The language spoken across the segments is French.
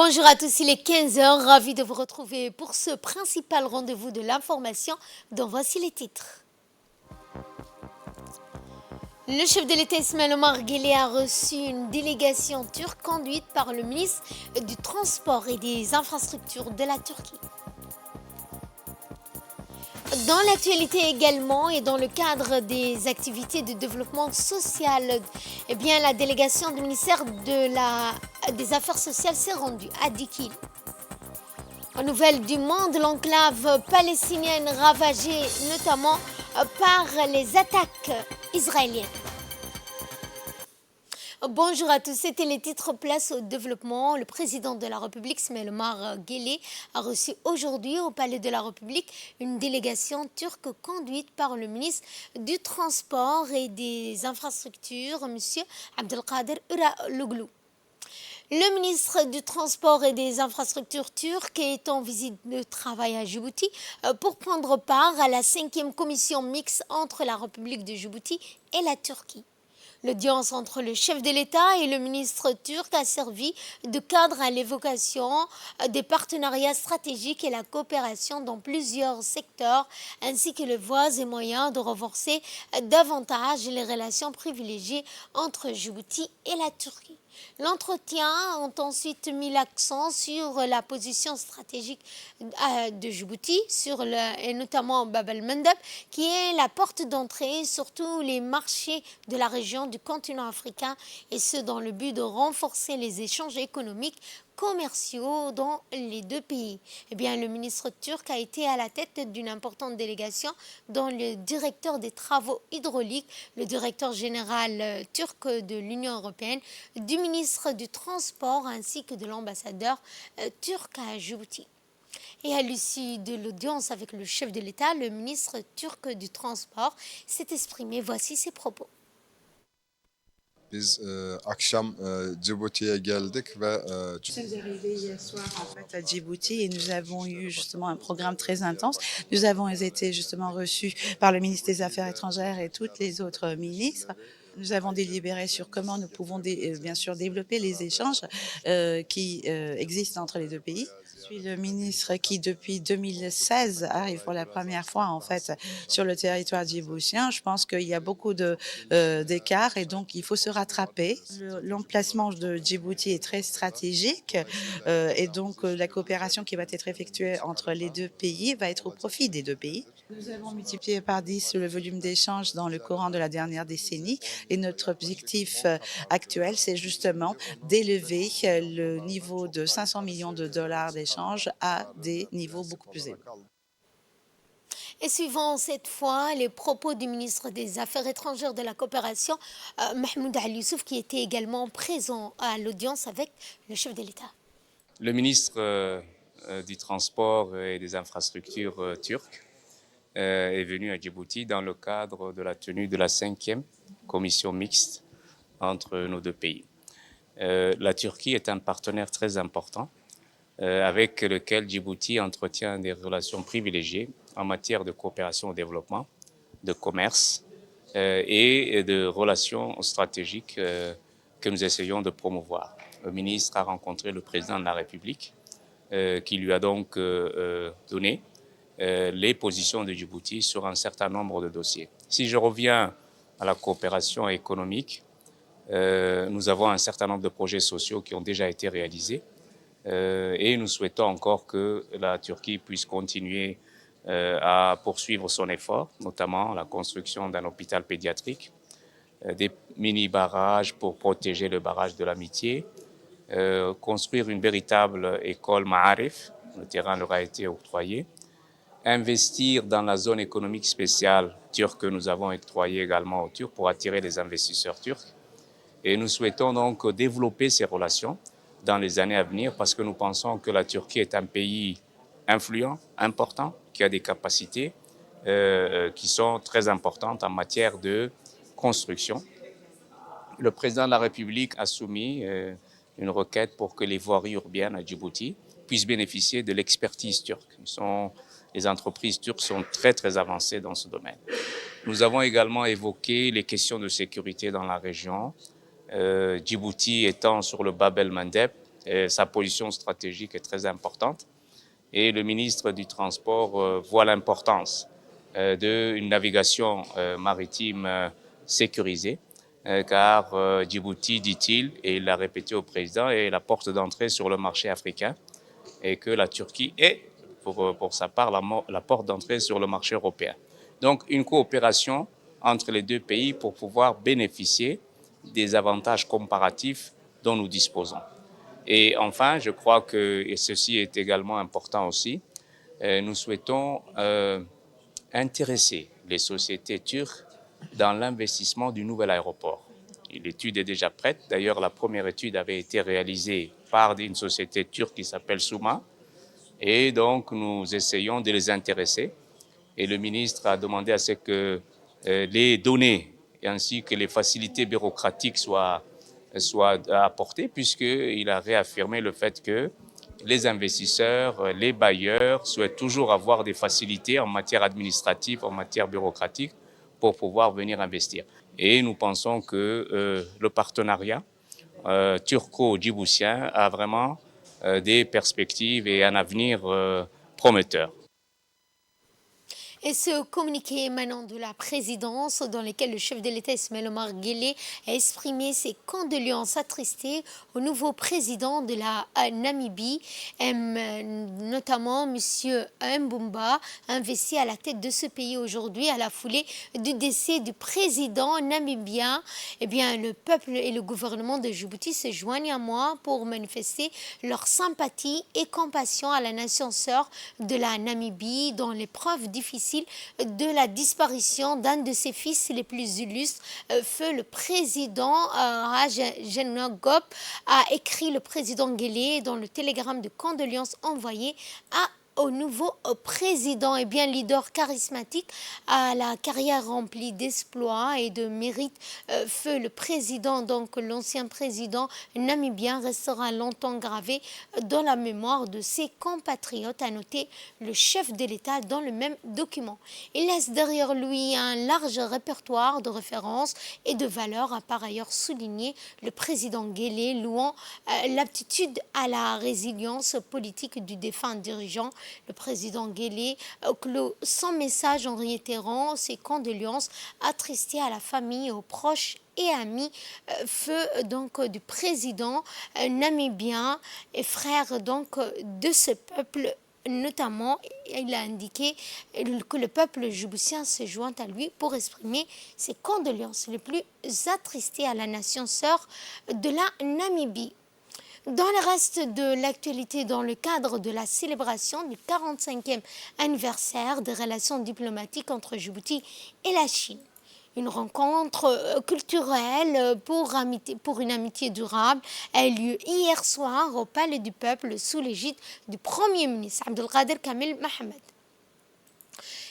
Bonjour à tous, il est 15 heures. Ravi de vous retrouver pour ce principal rendez-vous de l'information dont voici les titres. Le chef de l'État Ismaël Omar Guelleh a reçu une délégation turque conduite par le ministre du Transport et des Infrastructures de la Turquie. Dans l'actualité également et dans le cadre des activités de développement social, la délégation du ministère des Affaires sociales s'est rendue à Dikil. En nouvelles du monde, l'enclave palestinienne ravagée notamment par les attaques israéliennes. Bonjour à tous, c'était les titres. Place au développement. Le président de la République, Ismaël Omar Guelleh, a reçu aujourd'hui au Palais de la République une délégation turque conduite par le ministre du Transport et des Infrastructures, M. Abdelkader Uraloglu. Le ministre du Transport et des Infrastructures turc est en visite de travail à Djibouti pour prendre part à la 5e commission mixte entre la République de Djibouti et la Turquie. L'audience entre le chef de l'État et le ministre turc a servi de cadre à l'évocation des partenariats stratégiques et la coopération dans plusieurs secteurs, ainsi que les voies et moyens de renforcer davantage les relations privilégiées entre Djibouti et la Turquie. L'entretien a ensuite mis l'accent sur la position stratégique de Djibouti, et notamment Bab el-Mandeb, qui est la porte d'entrée sur tous les marchés de la région du continent africain, et ce dans le but de renforcer les échanges économiques commerciaux dans les deux pays. Le ministre turc a été à la tête d'une importante délégation dont le directeur des travaux hydrauliques, le directeur général turc de l'Union européenne, du ministre du Transport ainsi que de l'ambassadeur turc à Djibouti. Et à l'issue de l'audience avec le chef de l'État, le ministre turc du Transport s'est exprimé. Voici ses propos. Biz akşam Cibuti'ye geldik ve Nous sommes arrivés hier soir à Djibouti et nous avons eu justement un programme très intense. Nous avons été justement reçus par le ministre des Affaires étrangères et tous les autres ministres. Nous avons délibéré sur comment nous pouvons bien sûr développer les échanges qui existent entre les deux pays. Je suis le ministre qui, depuis 2016, arrive pour la première fois en fait sur le territoire djiboutien. Je pense qu'il y a beaucoup d'écarts et donc il faut se rattraper. L'emplacement de Djibouti est très stratégique et donc la coopération qui va être effectuée entre les deux pays va être au profit des deux pays. Nous avons multiplié par 10 le volume d'échanges dans le courant de la dernière décennie et notre objectif actuel, c'est justement d'élever le niveau de 500 millions de dollars d'échanges à des niveaux beaucoup plus élevés. Et suivant cette fois les propos du ministre des Affaires étrangères de la coopération, Mahmoud Ali Youssouf, qui était également présent à l'audience avec le chef de l'État. Le ministre du Transport et des Infrastructures turc est venu à Djibouti dans le cadre de la tenue de la 5e commission mixte entre nos deux pays. La Turquie est un partenaire très important avec lequel Djibouti entretient des relations privilégiées en matière de coopération au développement, de commerce et de relations stratégiques que nous essayons de promouvoir. Le ministre a rencontré le président de la République qui lui a donc donné les positions de Djibouti sur un certain nombre de dossiers. Si je reviens à la coopération économique, nous avons un certain nombre de projets sociaux qui ont déjà été réalisés et nous souhaitons encore que la Turquie puisse continuer à poursuivre son effort, notamment la construction d'un hôpital pédiatrique, des mini-barrages pour protéger le barrage de l'Amitié, construire une véritable école Ma'arif, le terrain leur a été octroyé, investir dans la zone économique spéciale turque que nous avons octroyée également aux Turcs pour attirer les investisseurs turcs. Et nous souhaitons donc développer ces relations dans les années à venir parce que nous pensons que la Turquie est un pays influent, important, qui a des capacités qui sont très importantes en matière de construction. Le président de la République a soumis une requête pour que les voiries urbaines à Djibouti puissent bénéficier de l'expertise turque. Les entreprises turques sont très, très avancées dans ce domaine. Nous avons également évoqué les questions de sécurité dans la région. Djibouti étant sur le Bab el-Mandeb, sa position stratégique est très importante. Et le ministre du Transport voit l'importance d'une navigation maritime sécurisée, car Djibouti, dit-il, et il l'a répété au président, est la porte d'entrée sur le marché africain, et que la Turquie est, pour sa part, la porte d'entrée sur le marché européen. Donc une coopération entre les deux pays pour pouvoir bénéficier des avantages comparatifs dont nous disposons. Et enfin, je crois que, et ceci est également important aussi, nous souhaitons intéresser les sociétés turques dans l'investissement du nouvel aéroport. L'étude est déjà prête. D'ailleurs, la première étude avait été réalisée par une société turque qui s'appelle Suma. Et donc, nous essayons de les intéresser. Et le ministre a demandé à ce que les données ainsi que les facilités bureaucratiques soient apportées, puisqu'il a réaffirmé le fait que les investisseurs, les bailleurs souhaitent toujours avoir des facilités en matière administrative, en matière bureaucratique, pour pouvoir venir investir. Et nous pensons que le partenariat turco-djiboutien a vraiment des perspectives et un avenir prometteur. Et ce communiqué émanant de la présidence, dans lequel le chef de l'État Ismaël Omar Guelleh a exprimé ses condoléances attristées au nouveau président de la Namibie, notamment M. Mbumba, investi à la tête de ce pays aujourd'hui à la foulée du décès du président namibien. Eh bien, le peuple et le gouvernement de Djibouti se joignent à moi pour manifester leur sympathie et compassion à la nation sœur de la Namibie dans l'épreuve difficile de la disparition d'un de ses fils les plus illustres. Feu le président Raj Genogop, a écrit le président Guelleh dans le télégramme de condoléances envoyé au nouveau président. Et bien, leader charismatique à la carrière remplie d'exploits et de mérites, feu le président, donc l'ancien président namibien, restera longtemps gravé dans la mémoire de ses compatriotes, a noté le chef de l'État dans le même document. Il laisse derrière lui un large répertoire de références et de valeurs, a par ailleurs souligné le président Guelleh, louant l'aptitude à la résilience politique du défunt dirigeant. Le président Guelleh clôt son message en réitérant ses condoléances attristées à la famille, aux proches et amis, feu donc du président namibien et frère donc de ce peuple. Notamment, il a indiqué que le peuple djiboutien se joint à lui pour exprimer ses condoléances les plus attristées à la nation sœur de la Namibie. Dans le reste de l'actualité, dans le cadre de la célébration du 45e anniversaire des relations diplomatiques entre Djibouti et la Chine, une rencontre culturelle pour une amitié durable a eu lieu hier soir au Palais du Peuple sous l'égide du Premier ministre Abdelkader Kamel Mohamed.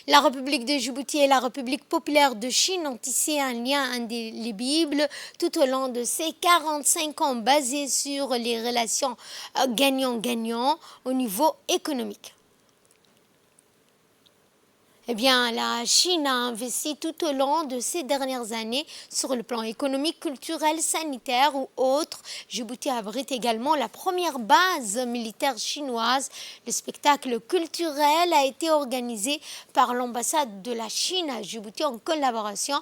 La République de Djibouti et la République populaire de Chine ont tissé un lien indélébile tout au long de ces 45 ans basé sur les relations gagnant-gagnant au niveau économique. Eh bien, la Chine a investi tout au long de ces dernières années sur le plan économique, culturel, sanitaire ou autre. Djibouti abrite également la première base militaire chinoise. Le spectacle culturel a été organisé par l'ambassade de la Chine à Djibouti en collaboration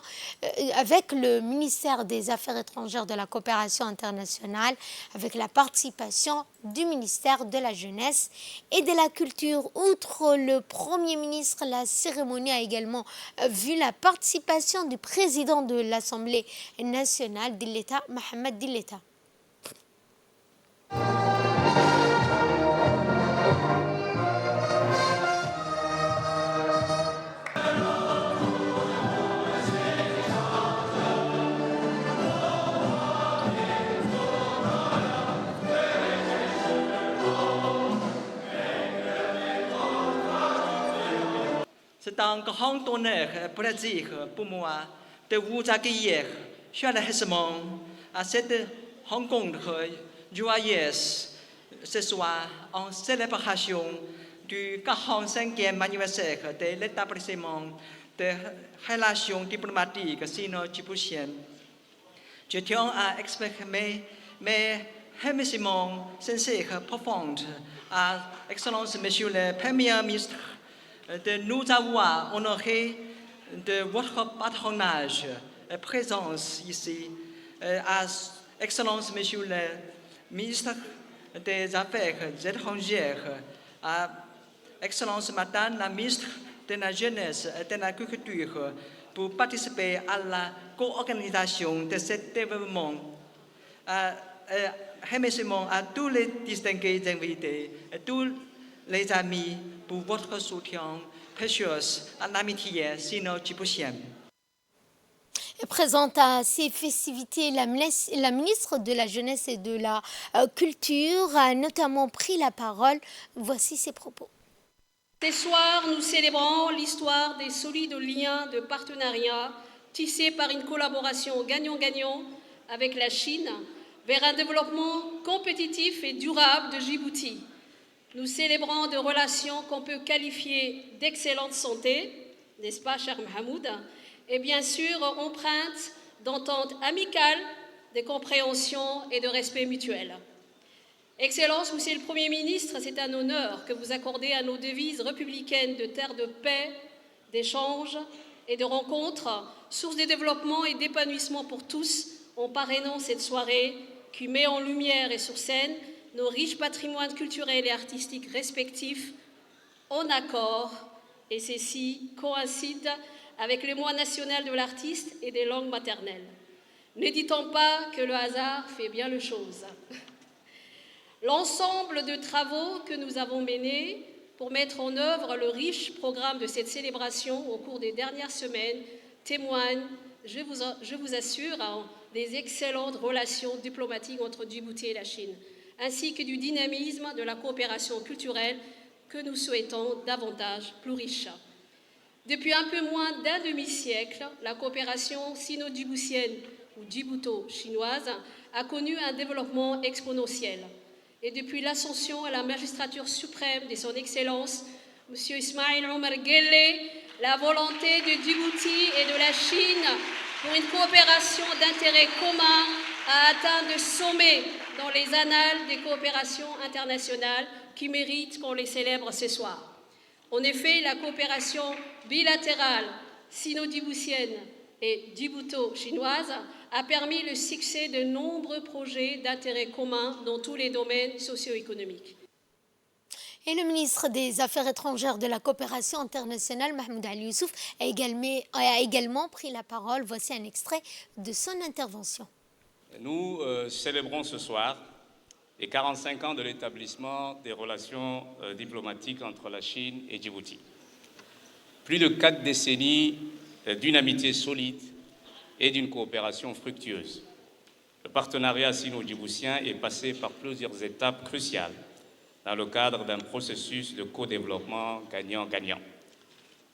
avec le ministère des Affaires étrangères de la coopération internationale, avec la participation du ministère de la Jeunesse et de la Culture. Outre le Premier ministre, la cérémonie a également vu la participation du président de l'Assemblée nationale, Dilleta, Mohamed Dilleta. C'est un grand honneur et plaisir pour moi de vous accueillir chaleureusement à cette rencontre joyeuse ce soir en célébration du 45e anniversaire de l'établissement des relations diplomatiques sino-djiboutiennes. Je tiens à exprimer mes remerciements sincères profonds à Excellence Monsieur le Premier ministre de nous avoir honorés de votre patronage et présence ici, à Excellence Monsieur le ministre des Affaires étrangères, à Excellence Madame la ministre de la Jeunesse et de l'Agriculture, pour participer à la co-organisation de cet événement. Remerciements à tous les distingués invités et tous les amis pour votre soutien précieux à l'amitié sino-djiboutienne. Présente à ces festivités, la ministre de la Jeunesse et de la Culture a notamment pris la parole. Voici ses propos. Ce soir, nous célébrons l'histoire des solides liens de partenariat tissés par une collaboration gagnant-gagnant avec la Chine vers un développement compétitif et durable de Djibouti. Nous célébrons des relations qu'on peut qualifier d'excellente santé, n'est-ce pas, cher Mahmoud, et bien sûr empreintes d'entente amicale, de compréhension et de respect mutuel. Excellence, Monsieur le Premier ministre, c'est un honneur que vous accordez à nos devises républicaines de terre de paix, d'échange et de rencontres, source de développement et d'épanouissement pour tous, en parrainant cette soirée qui met en lumière et sur scène nos riches patrimoines culturels et artistiques respectifs en accord, et ceci coïncide avec le mois national de l'artiste et des langues maternelles. Ne dit-on pas que le hasard fait bien les choses? L'ensemble de travaux que nous avons menés pour mettre en œuvre le riche programme de cette célébration au cours des dernières semaines témoignent, je vous assure, des excellentes relations diplomatiques entre Djibouti et la Chine, ainsi que du dynamisme de la coopération culturelle que nous souhaitons davantage plus riche. Depuis un peu moins d'un demi-siècle, la coopération sino-djiboutienne ou djibouto-chinoise a connu un développement exponentiel. Et depuis l'ascension à la magistrature suprême de son Excellence, M. Ismail Omar Guelleh, la volonté de Djibouti et de la Chine pour une coopération d'intérêt commun a atteint des sommets dans les annales des coopérations internationales qui méritent qu'on les célèbre ce soir. En effet, la coopération bilatérale sino-djiboutienne et djibouto-chinoise a permis le succès de nombreux projets d'intérêt commun dans tous les domaines socio-économiques. Et le ministre des Affaires étrangères de la coopération internationale, Mahmoud Ali Youssouf, a également pris la parole. Voici un extrait de son intervention. Nous célébrons ce soir les 45 ans de l'établissement des relations diplomatiques entre la Chine et Djibouti. Plus de 4 décennies d'une amitié solide et d'une coopération fructueuse. Le partenariat sino-djiboutien est passé par plusieurs étapes cruciales dans le cadre d'un processus de co-développement gagnant-gagnant.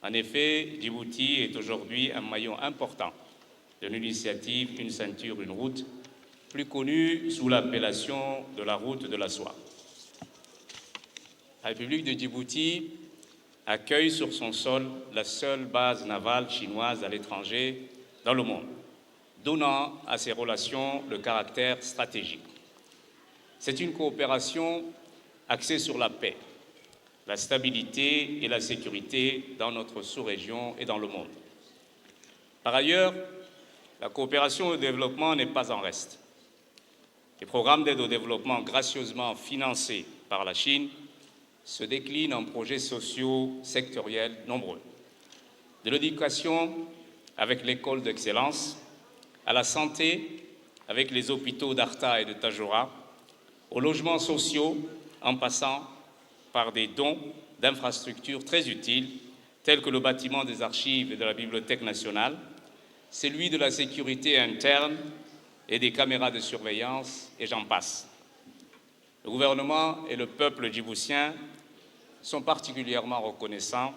En effet, Djibouti est aujourd'hui un maillon important de l'initiative Une ceinture, une route, plus connue sous l'appellation de la route de la soie. La République de Djibouti accueille sur son sol la seule base navale chinoise à l'étranger dans le monde, donnant à ces relations le caractère stratégique. C'est une coopération axée sur la paix, la stabilité et la sécurité dans notre sous-région et dans le monde. Par ailleurs, la coopération au développement n'est pas en reste. Les programmes d'aide au développement gracieusement financés par la Chine se déclinent en projets sociaux sectoriels nombreux. De l'éducation avec l'école d'excellence, à la santé avec les hôpitaux d'Arta et de Tadjoura, aux logements sociaux en passant par des dons d'infrastructures très utiles tels que le bâtiment des archives et de la Bibliothèque nationale, celui de la sécurité interne et des caméras de surveillance, et j'en passe. Le gouvernement et le peuple djiboutien sont particulièrement reconnaissants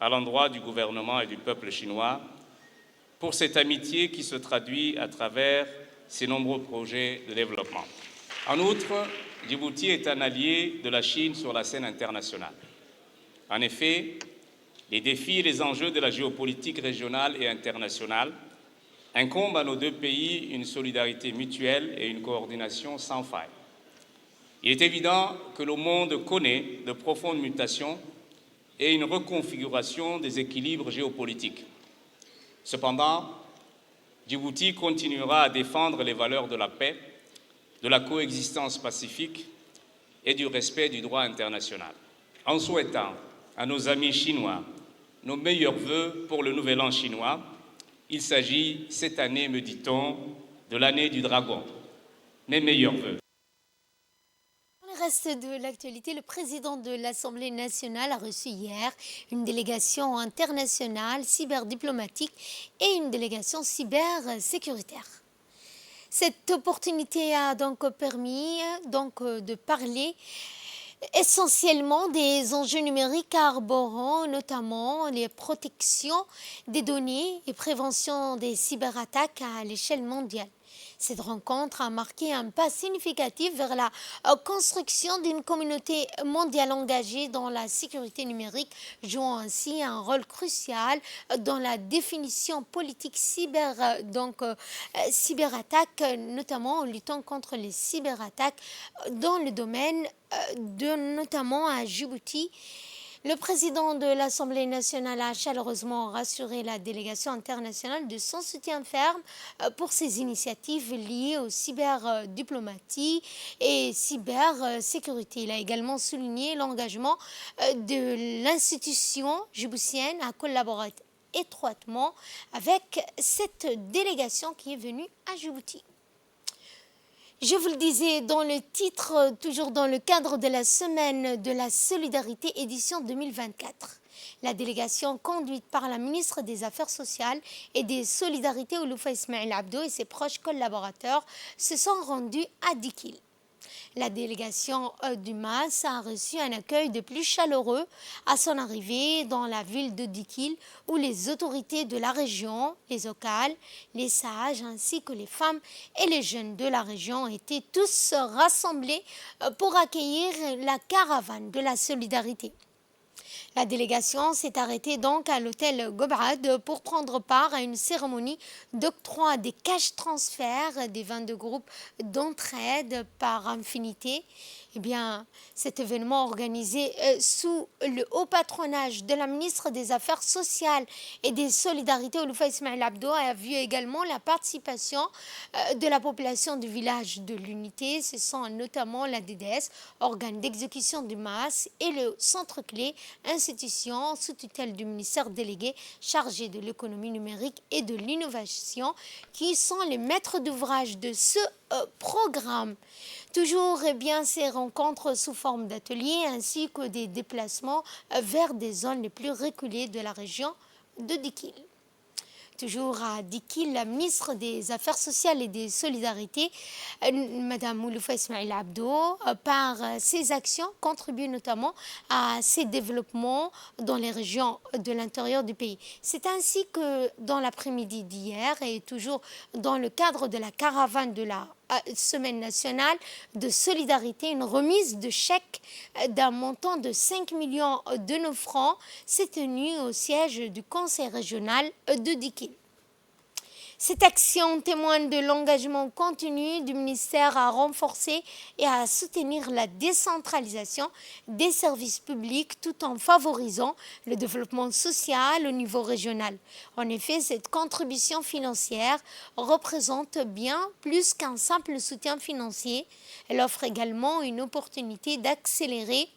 à l'endroit du gouvernement et du peuple chinois pour cette amitié qui se traduit à travers ces nombreux projets de développement. En outre, Djibouti est un allié de la Chine sur la scène internationale. En effet, les défis et les enjeux de la géopolitique régionale et internationale incombent à nos deux pays une solidarité mutuelle et une coordination sans faille. Il est évident que le monde connaît de profondes mutations et une reconfiguration des équilibres géopolitiques. Cependant, Djibouti continuera à défendre les valeurs de la paix, de la coexistence pacifique et du respect du droit international. En souhaitant à nos amis chinois nos meilleurs vœux pour le Nouvel An chinois, il s'agit cette année, me dit-on, de l'année du dragon. Mes meilleurs vœux. Dans le reste de l'actualité, le président de l'Assemblée nationale a reçu hier une délégation internationale cyberdiplomatique et une délégation cybersécuritaire. Cette opportunité a donc permis de parler essentiellement des enjeux numériques arborant notamment les protections des données et prévention des cyberattaques à l'échelle mondiale. Cette rencontre a marqué un pas significatif vers la construction d'une communauté mondiale engagée dans la sécurité numérique, jouant ainsi un rôle crucial dans la définition politique cyberattaques, notamment en luttant contre les cyberattaques dans le domaine notamment à Djibouti. Le président de l'Assemblée nationale a chaleureusement rassuré la délégation internationale de son soutien ferme pour ces initiatives liées aux cyberdiplomatie et cybersécurité. Il a également souligné l'engagement de l'institution djiboutienne à collaborer étroitement avec cette délégation qui est venue à Djibouti. Je vous le disais dans le titre, toujours dans le cadre de la Semaine de la Solidarité édition 2024. La délégation conduite par la ministre des Affaires sociales et des Solidarités, Olofa Ismail Abdo, et ses proches collaborateurs se sont rendus à Dikil. La délégation du MAS a reçu un accueil de plus chaleureux à son arrivée dans la ville de Dikil, où les autorités de la région, les locales, les sages ainsi que les femmes et les jeunes de la région étaient tous rassemblés pour accueillir la caravane de la solidarité. La délégation s'est arrêtée donc à l'hôtel Gobrad pour prendre part à une cérémonie d'octroi des cash transferts des 22 groupes d'entraide par Infinité. Eh bien, cet événement organisé sous le haut patronage de la ministre des Affaires sociales et des Solidarités, Olofa Ismail Abdo, a vu également la participation de la population du village de l'Unité. Ce sont notamment la DDS, organe d'exécution du MAS, et le Centre Clé, institution sous tutelle du ministère délégué chargé de l'économie numérique et de l'innovation, qui sont les maîtres d'ouvrage de ce programme. Toujours ces rencontres sous forme d'ateliers ainsi que des déplacements vers des zones les plus reculées de la région de Dikil. Toujours à Dikil, la ministre des Affaires sociales et des Solidarités, Mme Olofa Ismail Abdo, par ses actions, contribue notamment à ces développements dans les régions de l'intérieur du pays. C'est ainsi que dans l'après-midi d'hier et toujours dans le cadre de la caravane de la Semaine nationale de solidarité, une remise de chèques d'un montant de 5 millions de francs s'est tenue au siège du conseil régional de Dikil. Cette action témoigne de l'engagement continu du ministère à renforcer et à soutenir la décentralisation des services publics tout en favorisant le développement social au niveau régional. En effet, cette contribution financière représente bien plus qu'un simple soutien financier. Elle offre également une opportunité d'accélérer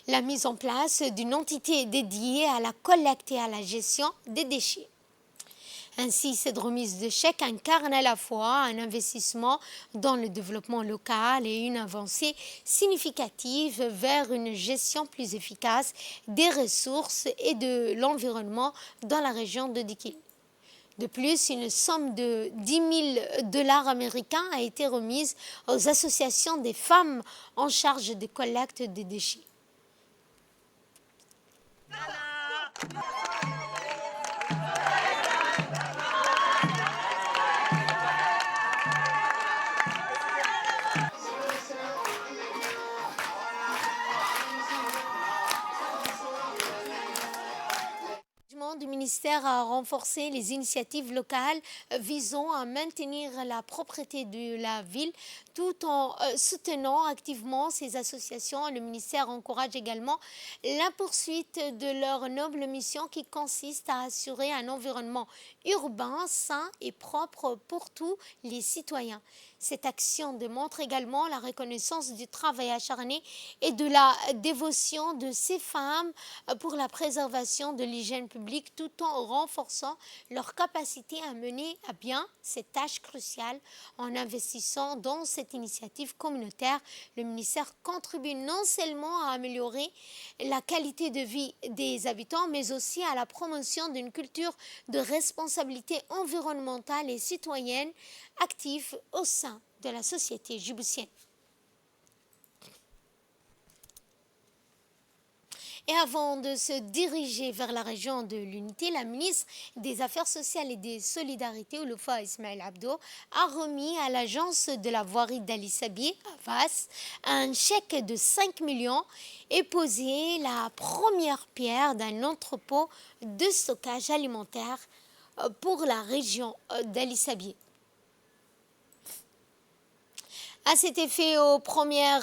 la mise en place d'une entité dédiée à la collecte et à la gestion des déchets. Ainsi, cette remise de chèques incarne à la fois un investissement dans le développement local et une avancée significative vers une gestion plus efficace des ressources et de l'environnement dans la région de Dikil. De plus, une somme de 10 000 dollars américains a été remise aux associations des femmes en charge de collecte des déchets. Du ministère a renforcé les initiatives locales visant à maintenir la propreté de la ville tout en soutenant activement ces associations. Le ministère encourage également la poursuite de leur noble mission qui consiste à assurer un environnement urbain, sain et propre pour tous les citoyens. Cette action démontre également la reconnaissance du travail acharné et de la dévotion de ces femmes pour la préservation de l'hygiène publique tout en renforçant leur capacité à mener à bien cette tâche cruciale. En investissant dans cette initiative communautaire, le ministère contribue non seulement à améliorer la qualité de vie des habitants, mais aussi à la promotion d'une culture de responsabilité environnementale et citoyenne active au sein de la société djiboutienne. Et avant de se diriger vers la région de l'Unité, la ministre des Affaires sociales et des Solidarités, Olofa Ismaël Abdo, a remis à l'agence de la voirie d'Ali Sabié, Avas, un chèque de 5 millions et posé la première pierre d'un entrepôt de stockage alimentaire pour la région d'Ali Sabié. À cet effet, aux premières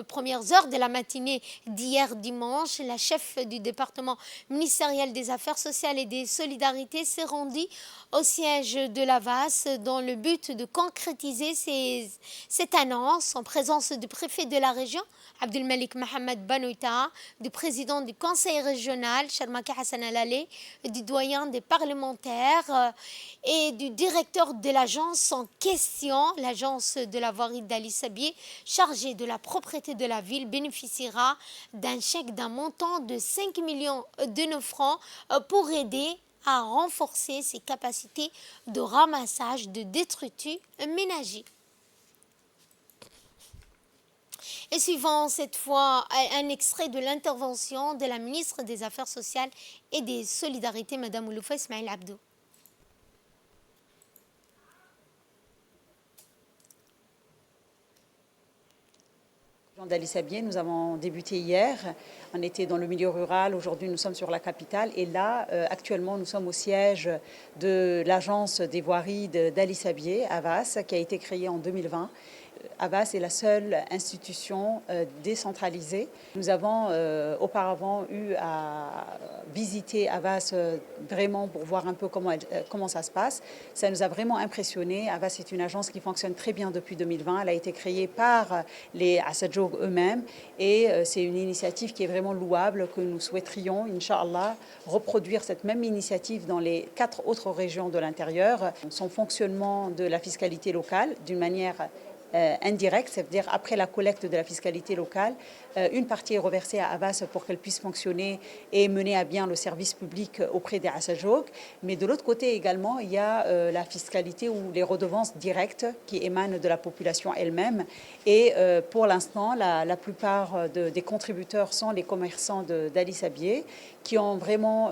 premières heures de la matinée d'hier dimanche, la chef du département ministériel des Affaires sociales et des Solidarités s'est rendue au siège de l'Avas dans le but de concrétiser cette annonce en présence du préfet de la région, Abdelmalik Mohamed Banouita, du président du conseil régional, Charmaka Hassan Alalé, du doyen des parlementaires et du directeur de l'agence en question. L'agence de la voirie d'Ali Sabié, chargée de la propreté de la ville, bénéficiera d'un chèque d'un montant de 5 millions de nos francs pour aider à renforcer ses capacités de ramassage de détritus ménagers. Et suivant cette fois un extrait de l'intervention de la ministre des Affaires sociales et des Solidarités, Mme Olofa Ismaël Abdo. d'Ali Sabié, nous avons débuté hier. On était dans le milieu rural. Aujourd'hui, nous sommes sur la capitale. Et là, actuellement, nous sommes au siège de l'agence des voiries d'Ali Sabié, Avas, qui a été créée en 2020. Avas est la seule institution décentralisée. Nous avons auparavant eu à visiter Avas vraiment pour voir un peu comment ça se passe. Ça nous a vraiment impressionnés. Avas est une agence qui fonctionne très bien depuis 2020. Elle a été créée par les Assadjoug eux-mêmes et c'est une initiative qui est vraiment louable, que nous souhaiterions, Inch'Allah, reproduire cette même initiative dans les 4 autres régions de l'intérieur. Son fonctionnement de la fiscalité locale d'une manière indirecte, c'est-à-dire après la collecte de la fiscalité locale, une partie est reversée à Avas pour qu'elle puisse fonctionner et mener à bien le service public auprès des Assadjoug. Mais de l'autre côté également, il y a la fiscalité ou les redevances directes qui émanent de la population elle-même. Et pour l'instant, la plupart des contributeurs sont les commerçants d'Ali Sabié qui ont vraiment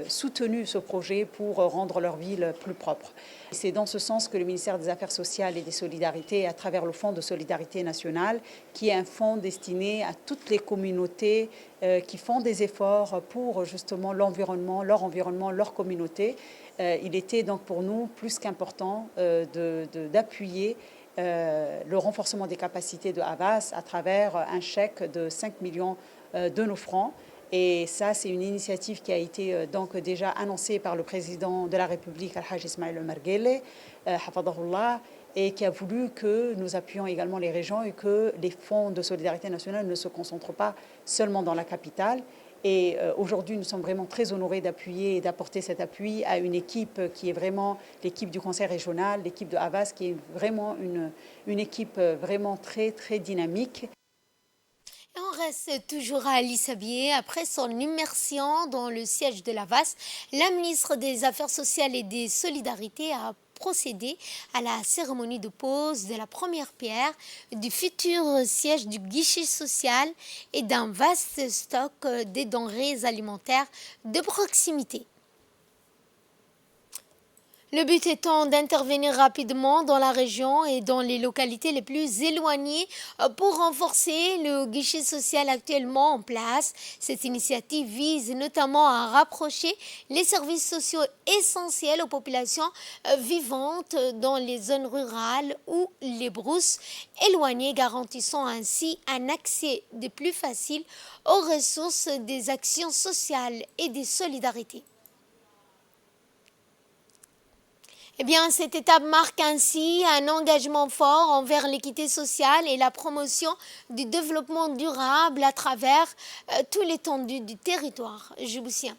soutenu ce projet pour rendre leur ville plus propre. C'est dans ce sens que le ministère des Affaires sociales et des Solidarités, à travers le Fonds de solidarité nationale, qui est un fonds destiné à toutes les communautés qui font des efforts pour justement l'environnement, leur communauté, il était donc pour nous plus qu'important d'appuyer le renforcement des capacités de Avas à travers un chèque de 5 millions de nos francs. Et ça, c'est une initiative qui a été donc déjà annoncée par le président de la République, Al-Hajj Ismaël Omar Guelleh, Hafadahullah, et qui a voulu que nous appuyions également les régions et que les fonds de solidarité nationale ne se concentrent pas seulement dans la capitale. Et aujourd'hui, nous sommes vraiment très honorés d'appuyer et d'apporter cet appui à une équipe qui est vraiment l'équipe du conseil régional, l'équipe de Avas, qui est vraiment une équipe vraiment très, très dynamique. On reste toujours à Ali Sabié. Après son immersion dans le siège de l'Avas, la ministre des Affaires sociales et des Solidarités a procédé à la cérémonie de pose de la première pierre du futur siège du guichet social et d'un vaste stock des denrées alimentaires de proximité. Le but étant d'intervenir rapidement dans la région et dans les localités les plus éloignées pour renforcer le guichet social actuellement en place. Cette initiative vise notamment à rapprocher les services sociaux essentiels aux populations vivantes dans les zones rurales ou les brousses éloignées, garantissant ainsi un accès de plus facile aux ressources des actions sociales et des solidarités. Eh bien, cette étape marque ainsi un engagement fort envers l'équité sociale et la promotion du développement durable à travers tout l'étendue du territoire djiboutien.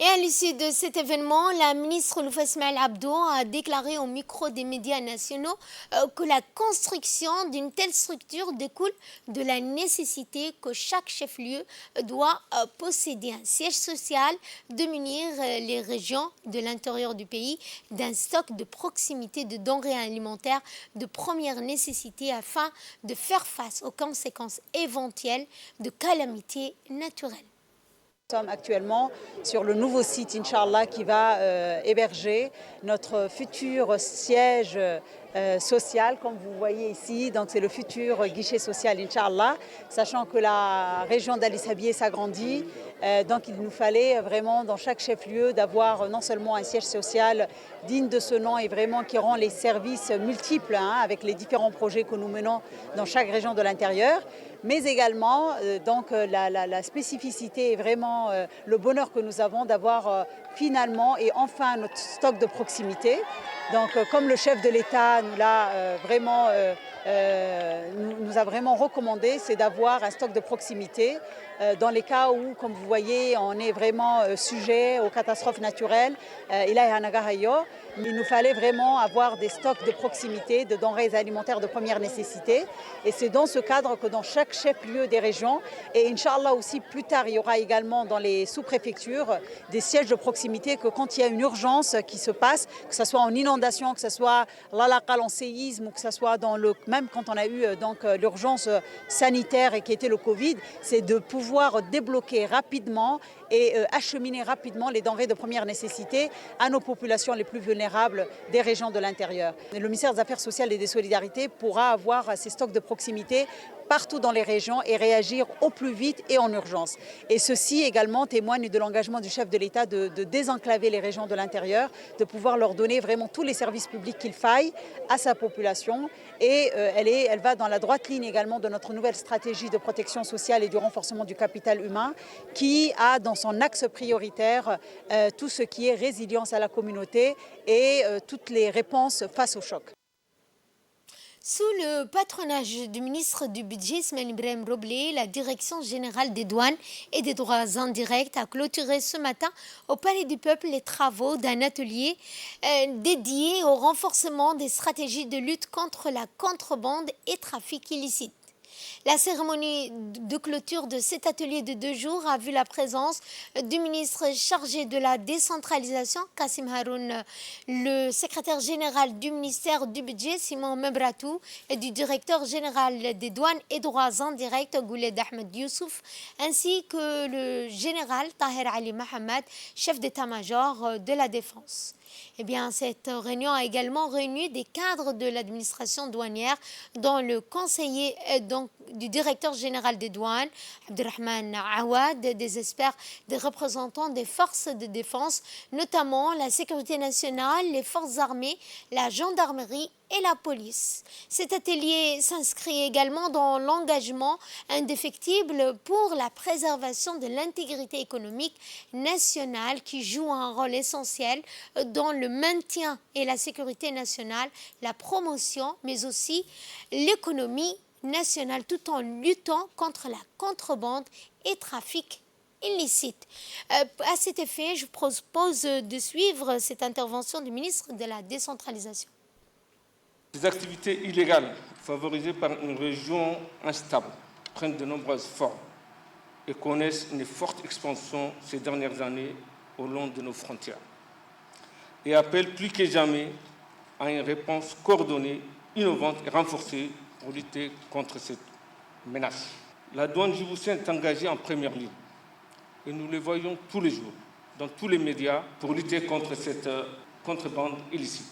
Et à l'issue de cet événement, la ministre Loufa Esmaïl Abdo a déclaré au micro des médias nationaux que la construction d'une telle structure découle de la nécessité que chaque chef-lieu doit posséder un siège social, de munir les régions de l'intérieur du pays d'un stock de proximité de denrées alimentaires de première nécessité afin de faire face aux conséquences éventuelles de calamités naturelles. Nous sommes actuellement sur le nouveau site, Inch'Allah, qui va héberger notre futur siège social, comme vous voyez ici. Donc c'est le futur guichet social, Inch'Allah, sachant que la région d'Ali Sabieh s'agrandit. Donc il nous fallait vraiment dans chaque chef-lieu d'avoir non seulement un siège social digne de ce nom et vraiment qui rend les services multiples avec les différents projets que nous menons dans chaque région de l'intérieur, mais également donc la spécificité est vraiment le bonheur que nous avons d'avoir finalement et enfin notre stock de proximité. Donc comme le chef de l'État nous l'a nous a vraiment recommandé, c'est d'avoir un stock de proximité dans les cas où, comme vous voyez, on est vraiment sujet aux catastrophes naturelles. Il nous fallait vraiment avoir des stocks de proximité, de denrées alimentaires de première nécessité. Et c'est dans ce cadre que dans chaque chef-lieu des régions, et Inch'Allah aussi plus tard, il y aura également dans les sous-préfectures des sièges de proximité que quand il y a une urgence qui se passe, que ce soit en inondation, que ce soit en séisme, ou que ce soit même quand on a eu donc l'urgence sanitaire et qui était le Covid, c'est de pouvoir débloquer rapidement et acheminer rapidement les denrées de première nécessité à nos populations les plus vulnérables des régions de l'intérieur. Le ministère des Affaires sociales et des Solidarités pourra avoir ces stocks de proximité partout dans les régions et réagir au plus vite et en urgence. Et ceci également témoigne de l'engagement du chef de l'État de désenclaver les régions de l'intérieur, de pouvoir leur donner vraiment tous les services publics qu'il faille à sa population. Et elle va dans la droite ligne également de notre nouvelle stratégie de protection sociale et du renforcement du capital humain qui a dans son axe prioritaire tout ce qui est résilience à la communauté et toutes les réponses face au choc. Sous le patronage du ministre du Budget, Ismaël Ibrahim Roblé, la Direction générale des douanes et des droits indirects a clôturé ce matin au Palais du Peuple les travaux d'un atelier dédié au renforcement des stratégies de lutte contre la contrebande et trafic illicite. La cérémonie de clôture de cet atelier de 2 jours a vu la présence du ministre chargé de la décentralisation, Kassim Haroun, le secrétaire général du ministère du Budget, Simon Mebratou, et du directeur général des douanes et droits indirects, Gouled Ahmed Youssouf, ainsi que le général Tahir Ali Mohamed, chef d'état-major de la Défense. Eh bien, cette réunion a également réuni des cadres de l'administration douanière, dont le conseiller du directeur général des douanes, Abdelrahman Awad, des experts, des représentants des forces de défense, notamment la sécurité nationale, les forces armées, la gendarmerie et la police. Cet atelier s'inscrit également dans l'engagement indéfectible pour la préservation de l'intégrité économique nationale qui joue un rôle essentiel dans le maintien et la sécurité nationale, la promotion, mais aussi l'économie nationale tout en luttant contre la contrebande et trafic illicite. À cet effet, je propose de suivre cette intervention du ministre de la Décentralisation. Ces activités illégales, favorisées par une région instable, prennent de nombreuses formes et connaissent une forte expansion ces dernières années au long de nos frontières et appellent plus que jamais à une réponse coordonnée, innovante et renforcée pour lutter contre cette menace. La douane djiboutienne est engagée en première ligne et nous le voyons tous les jours dans tous les médias pour lutter contre cette contrebande illicite.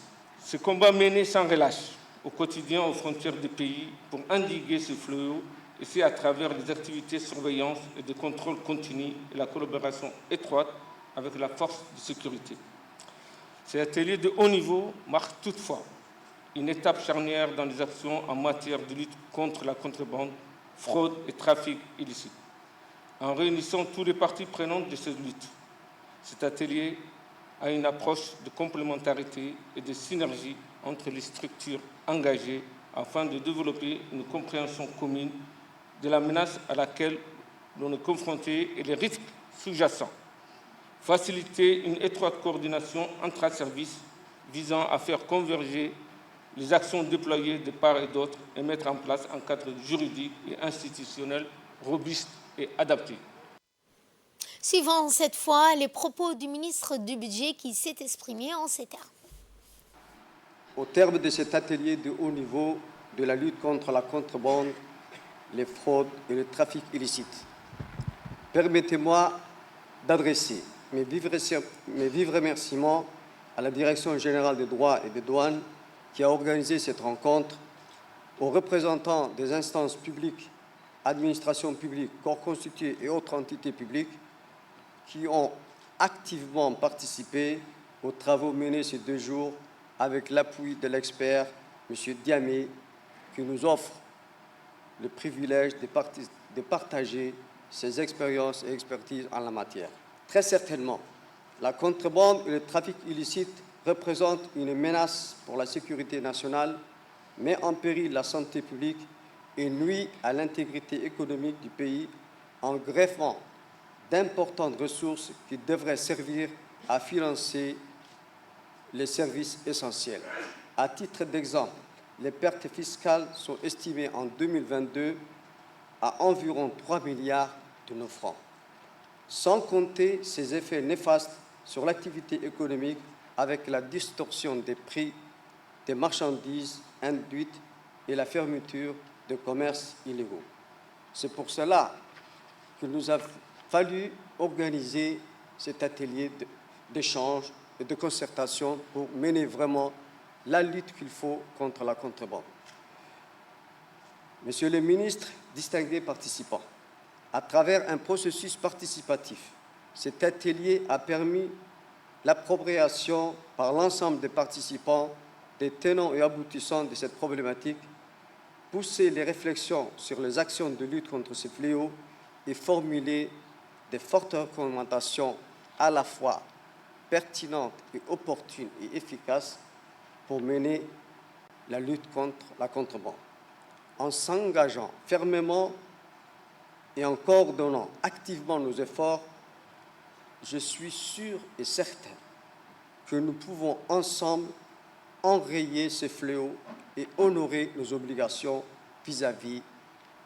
Ce combat mené sans relâche au quotidien aux frontières du pays pour endiguer ce fléau, et c'est à travers des activités de surveillance et de contrôle continu et la collaboration étroite avec la force de sécurité. Cet atelier de haut niveau marque toutefois une étape charnière dans les actions en matière de lutte contre la contrebande, fraude et trafic illicite. En réunissant tous les parties prenantes de cette lutte, cet atelier a une approche de complémentarité et de synergie entre les structures engagées afin de développer une compréhension commune de la menace à laquelle l'on est confronté et les risques sous-jacents. Faciliter une étroite coordination entre services visant à faire converger les actions déployées de part et d'autre et mettre en place un cadre juridique et institutionnel robuste et adapté. Suivant cette fois les propos du ministre du Budget qui s'est exprimé en ces termes. Au terme de cet atelier de haut niveau de la lutte contre la contrebande, les fraudes et le trafic illicite, permettez-moi d'adresser mes vifs remerciements à la Direction générale des droits et des douanes qui a organisé cette rencontre, aux représentants des instances publiques, administrations publiques, corps constitués et autres entités publiques qui ont activement participé aux travaux menés ces 2 jours avec l'appui de l'expert M. Diamé, qui nous offre le privilège de partager ses expériences et expertises en la matière. Très certainement, la contrebande et le trafic illicite représentent une menace pour la sécurité nationale, met en péril la santé publique et nuit à l'intégrité économique du pays en greffant d'importantes ressources qui devraient servir à financer les services essentiels. À titre d'exemple, les pertes fiscales sont estimées en 2022 à environ 3 milliards de nos francs, sans compter ses effets néfastes sur l'activité économique avec la distorsion des prix des marchandises induites et la fermeture de commerces illégaux. C'est pour cela qu'il nous a fallu organiser cet atelier d'échange et de concertation pour mener vraiment la lutte qu'il faut contre la contrebande. Monsieur le ministre, distingués participants, à travers un processus participatif, cet atelier a permis l'appropriation par l'ensemble des participants des tenants et aboutissants de cette problématique, pousser les réflexions sur les actions de lutte contre ces fléaux et formuler de fortes recommandations à la fois pertinentes et opportunes et efficaces pour mener la lutte contre la contrebande. En s'engageant fermement et en coordonnant activement nos efforts, je suis sûr et certain que nous pouvons ensemble enrayer ces fléaux et honorer nos obligations vis-à-vis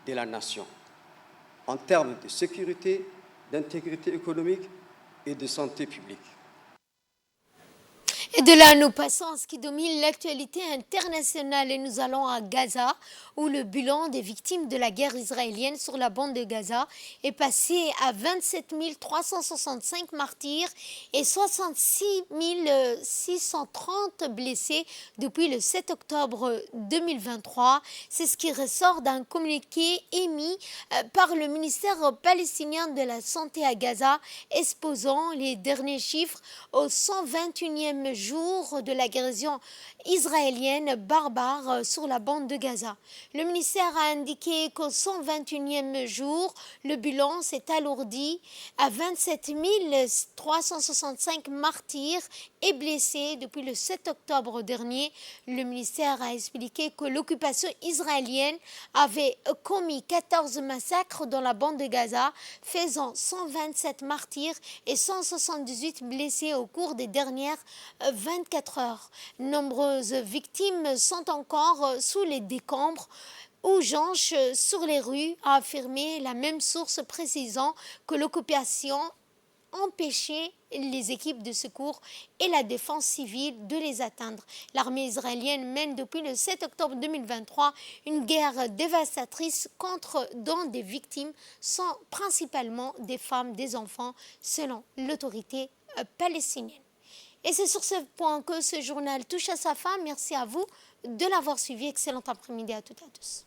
de la nation, en termes de sécurité, d'intégrité économique et de santé publique. Et de là, nous passons à ce qui domine l'actualité internationale et nous allons à Gaza, où le bilan des victimes de la guerre israélienne sur la bande de Gaza est passé à 27 365 martyrs et 66 630 blessés depuis le 7 octobre 2023. C'est ce qui ressort d'un communiqué émis par le ministère palestinien de la Santé à Gaza, exposant les derniers chiffres au 121e jour de l'agression israélienne barbare sur la bande de Gaza. Le ministère a indiqué qu'au 121e jour, le bilan s'est alourdi à 27 365 martyrs et blessés depuis le 7 octobre dernier. Le ministère a expliqué que l'occupation israélienne avait commis 14 massacres dans la bande de Gaza, faisant 127 martyrs et 178 blessés au cours des dernières 24 heures. Nombreuses victimes sont encore sous les décombres ou jonchent sur les rues, a affirmé la même source, précisant que l'occupation empêchait les équipes de secours et la défense civile de les atteindre. L'armée israélienne mène depuis le 7 octobre 2023 une guerre dévastatrice dont des victimes sont principalement des femmes, des enfants, selon l'autorité palestinienne. Et c'est sur ce point que ce journal touche à sa fin. Merci à vous de l'avoir suivi. Excellent après-midi à toutes et à tous.